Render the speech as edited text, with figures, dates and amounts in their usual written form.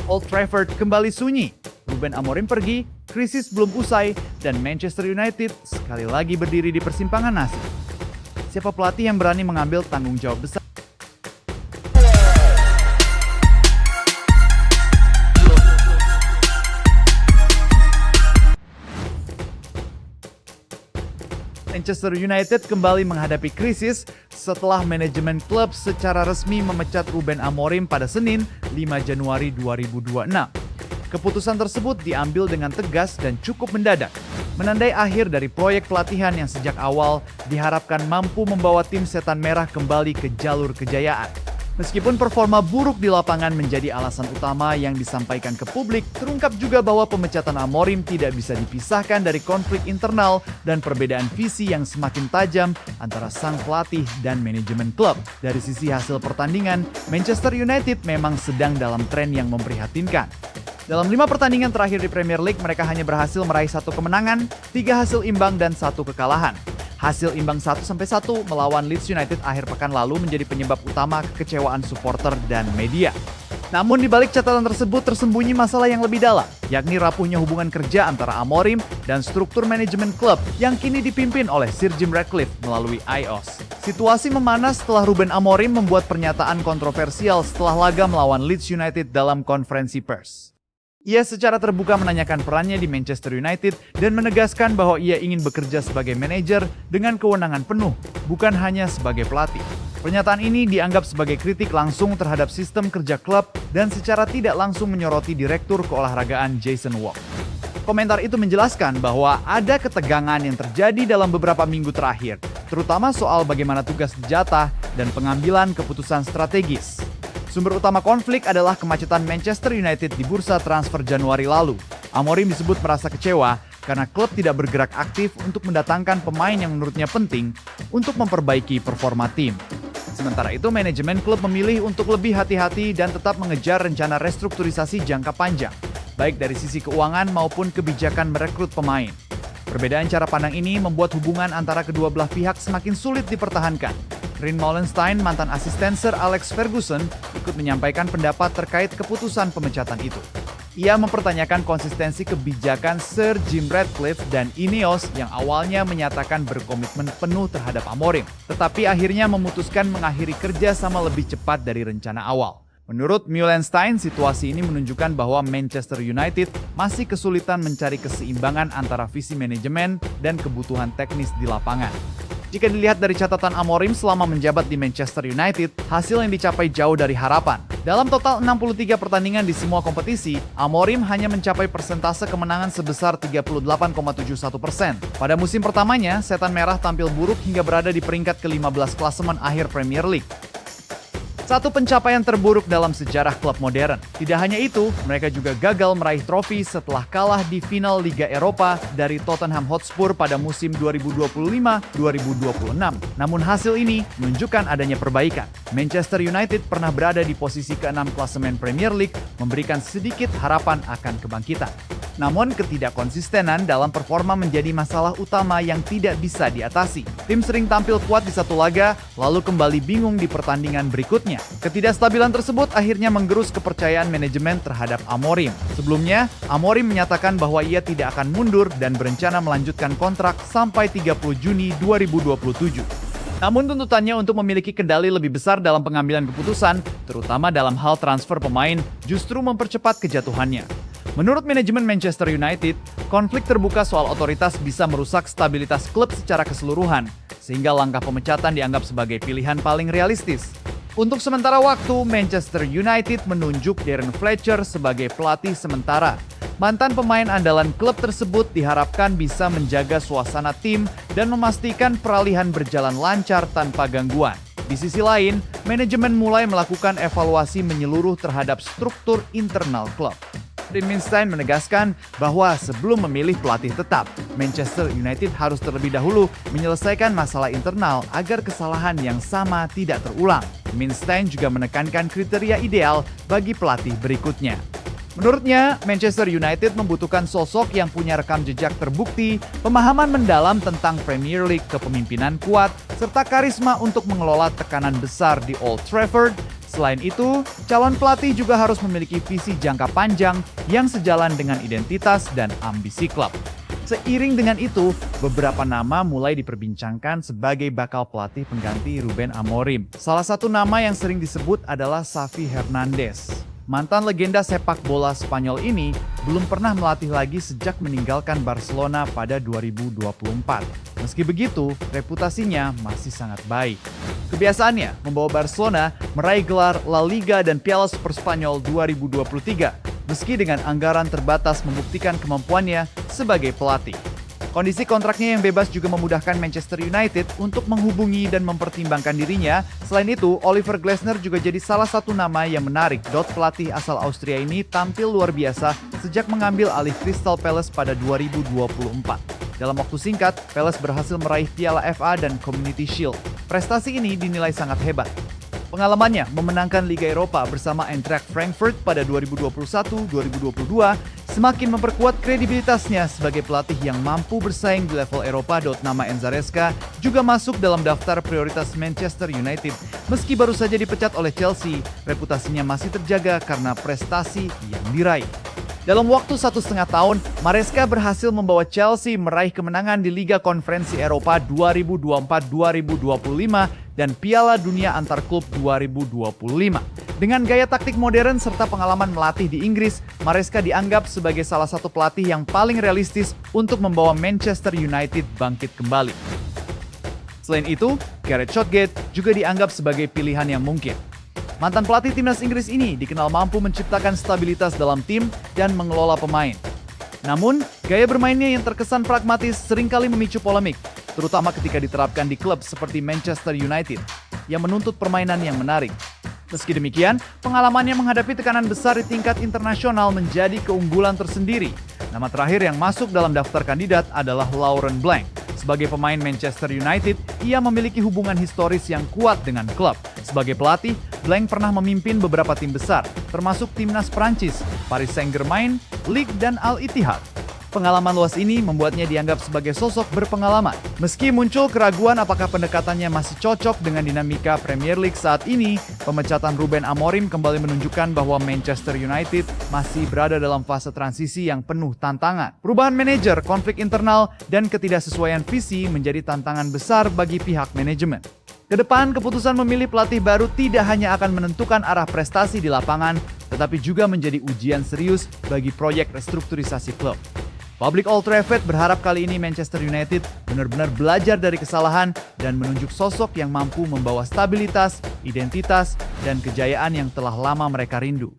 Old Trafford kembali sunyi. Ruben Amorim pergi, krisis belum usai, dan Manchester United sekali lagi berdiri di persimpangan nasib. Siapa pelatih yang berani mengambil tanggung jawab besar? Manchester United kembali menghadapi krisis setelah manajemen klub secara resmi memecat Ruben Amorim pada Senin, 5 Januari 2026. Keputusan tersebut diambil dengan tegas dan cukup mendadak, menandai akhir dari proyek pelatihan yang sejak awal diharapkan mampu membawa tim Setan Merah kembali ke jalur kejayaan. Meskipun performa buruk di lapangan menjadi alasan utama yang disampaikan ke publik, terungkap juga bahwa pemecatan Amorim tidak bisa dipisahkan dari konflik internal dan perbedaan visi yang semakin tajam antara sang pelatih dan manajemen klub. Dari sisi hasil pertandingan, Manchester United memang sedang dalam tren yang memprihatinkan. Dalam 5 pertandingan terakhir di Premier League, mereka hanya berhasil meraih 1 kemenangan, 3 hasil imbang, dan 1 kekalahan. Hasil imbang 1-1 melawan Leeds United akhir pekan lalu menjadi penyebab utama kekecewaan supporter dan media. Namun di balik catatan tersebut tersembunyi masalah yang lebih dalam, yakni rapuhnya hubungan kerja antara Amorim dan struktur manajemen klub yang kini dipimpin oleh Sir Jim Ratcliffe melalui IOS. Situasi memanas setelah Ruben Amorim membuat pernyataan kontroversial setelah laga melawan Leeds United dalam konferensi pers. Ia secara terbuka menanyakan perannya di Manchester United dan menegaskan bahwa ia ingin bekerja sebagai manajer dengan kewenangan penuh, bukan hanya sebagai pelatih. Pernyataan ini dianggap sebagai kritik langsung terhadap sistem kerja klub dan secara tidak langsung menyoroti direktur keolahragaan Jason Walk. Komentar itu menjelaskan bahwa ada ketegangan yang terjadi dalam beberapa minggu terakhir, terutama soal bagaimana tugas dijatah dan pengambilan keputusan strategis. Sumber utama konflik adalah kemacetan Manchester United di bursa transfer Januari lalu. Amorim disebut merasa kecewa karena klub tidak bergerak aktif untuk mendatangkan pemain yang menurutnya penting untuk memperbaiki performa tim. Sementara itu, manajemen klub memilih untuk lebih hati-hati dan tetap mengejar rencana restrukturisasi jangka panjang, baik dari sisi keuangan maupun kebijakan merekrut pemain. Perbedaan cara pandang ini membuat hubungan antara kedua belah pihak semakin sulit dipertahankan. Rin Molenstein, mantan asisten Sir Alex Ferguson, ikut menyampaikan pendapat terkait keputusan pemecatan itu. Ia mempertanyakan konsistensi kebijakan Sir Jim Ratcliffe dan Ineos yang awalnya menyatakan berkomitmen penuh terhadap Amorim, tetapi akhirnya memutuskan mengakhiri kerja sama lebih cepat dari rencana awal. Menurut Molenstein, situasi ini menunjukkan bahwa Manchester United masih kesulitan mencari keseimbangan antara visi manajemen dan kebutuhan teknis di lapangan. Jika dilihat dari catatan Amorim selama menjabat di Manchester United, hasil yang dicapai jauh dari harapan. Dalam total 63 pertandingan di semua kompetisi, Amorim hanya mencapai persentase kemenangan sebesar 38,71%. Pada musim pertamanya, Setan Merah tampil buruk hingga berada di peringkat ke-15 klasemen akhir Premier League. Satu pencapaian terburuk dalam sejarah klub modern. Tidak hanya itu, mereka juga gagal meraih trofi setelah kalah di final Liga Eropa dari Tottenham Hotspur pada musim 2025-2026. Namun hasil ini menunjukkan adanya perbaikan. Manchester United pernah berada di posisi ke-6 klasemen Premier League, memberikan sedikit harapan akan kebangkitan. Namun ketidakkonsistenan dalam performa menjadi masalah utama yang tidak bisa diatasi. Tim sering tampil kuat di satu laga, lalu kembali bingung di pertandingan berikutnya. Ketidakstabilan tersebut akhirnya menggerus kepercayaan manajemen terhadap Amorim. Sebelumnya, Amorim menyatakan bahwa ia tidak akan mundur dan berencana melanjutkan kontrak sampai 30 Juni 2027. Namun tuntutannya untuk memiliki kendali lebih besar dalam pengambilan keputusan, terutama dalam hal transfer pemain, justru mempercepat kejatuhannya. Menurut manajemen Manchester United, konflik terbuka soal otoritas bisa merusak stabilitas klub secara keseluruhan, sehingga langkah pemecatan dianggap sebagai pilihan paling realistis. Untuk sementara waktu, Manchester United menunjuk Darren Fletcher sebagai pelatih sementara. Mantan pemain andalan klub tersebut diharapkan bisa menjaga suasana tim dan memastikan peralihan berjalan lancar tanpa gangguan. Di sisi lain, manajemen mulai melakukan evaluasi menyeluruh terhadap struktur internal klub. Rin Molenstein menegaskan bahwa sebelum memilih pelatih tetap, Manchester United harus terlebih dahulu menyelesaikan masalah internal agar kesalahan yang sama tidak terulang. Molenstein juga menekankan kriteria ideal bagi pelatih berikutnya. Menurutnya, Manchester United membutuhkan sosok yang punya rekam jejak terbukti, pemahaman mendalam tentang Premier League, kepemimpinan kuat, serta karisma untuk mengelola tekanan besar di Old Trafford, Selain itu, calon pelatih juga harus memiliki visi jangka panjang yang sejalan dengan identitas dan ambisi klub. Seiring dengan itu, beberapa nama mulai diperbincangkan sebagai bakal pelatih pengganti Ruben Amorim. Salah satu nama yang sering disebut adalah Xavi Hernandez. Mantan legenda sepak bola Spanyol ini belum pernah melatih lagi sejak meninggalkan Barcelona pada 2024. Meski begitu, reputasinya masih sangat baik. Kebiasaannya membawa Barcelona meraih gelar La Liga dan Piala Super Spanyol 2023, meski dengan anggaran terbatas membuktikan kemampuannya sebagai pelatih. Kondisi kontraknya yang bebas juga memudahkan Manchester United untuk menghubungi dan mempertimbangkan dirinya. Selain itu, Oliver Glasner juga jadi salah satu nama yang menarik. Pelatih asal Austria ini tampil luar biasa sejak mengambil alih Crystal Palace pada 2024. Dalam waktu singkat, Palace berhasil meraih Piala FA dan Community Shield. Prestasi ini dinilai sangat hebat. Pengalamannya memenangkan Liga Eropa bersama Eintracht Frankfurt pada 2021-2022 semakin memperkuat kredibilitasnya sebagai pelatih yang mampu bersaing di level Eropa. Nama Enzareska juga masuk dalam daftar prioritas Manchester United. Meski baru saja dipecat oleh Chelsea, reputasinya masih terjaga karena prestasi yang diraih. Dalam waktu 1,5 tahun, Maresca berhasil membawa Chelsea meraih kemenangan di Liga Konferensi Eropa 2024-2025 dan Piala Dunia Antar Klub 2025. Dengan gaya taktik modern serta pengalaman melatih di Inggris, Maresca dianggap sebagai salah satu pelatih yang paling realistis untuk membawa Manchester United bangkit kembali. Selain itu, Gareth Southgate juga dianggap sebagai pilihan yang mungkin. Mantan pelatih timnas Inggris ini dikenal mampu menciptakan stabilitas dalam tim dan mengelola pemain. Namun, gaya bermainnya yang terkesan pragmatis seringkali memicu polemik, terutama ketika diterapkan di klub seperti Manchester United yang menuntut permainan yang menarik. Meski demikian, pengalamannya menghadapi tekanan besar di tingkat internasional menjadi keunggulan tersendiri. Nama terakhir yang masuk dalam daftar kandidat adalah Laurent Blanc. Sebagai pemain Manchester United, ia memiliki hubungan historis yang kuat dengan klub. Sebagai pelatih, Blanc pernah memimpin beberapa tim besar, termasuk timnas Prancis, Paris Saint-Germain, Ligue dan Al Ittihad. Pengalaman luas ini membuatnya dianggap sebagai sosok berpengalaman. Meski muncul keraguan apakah pendekatannya masih cocok dengan dinamika Premier League saat ini, pemecatan Ruben Amorim kembali menunjukkan bahwa Manchester United masih berada dalam fase transisi yang penuh tantangan. Perubahan manajer, konflik internal, dan ketidaksesuaian visi menjadi tantangan besar bagi pihak manajemen. Kedepan, keputusan memilih pelatih baru tidak hanya akan menentukan arah prestasi di lapangan, tetapi juga menjadi ujian serius bagi proyek restrukturisasi klub. Public Old Trafford berharap kali ini Manchester United benar-benar belajar dari kesalahan dan menunjuk sosok yang mampu membawa stabilitas, identitas, dan kejayaan yang telah lama mereka rindu.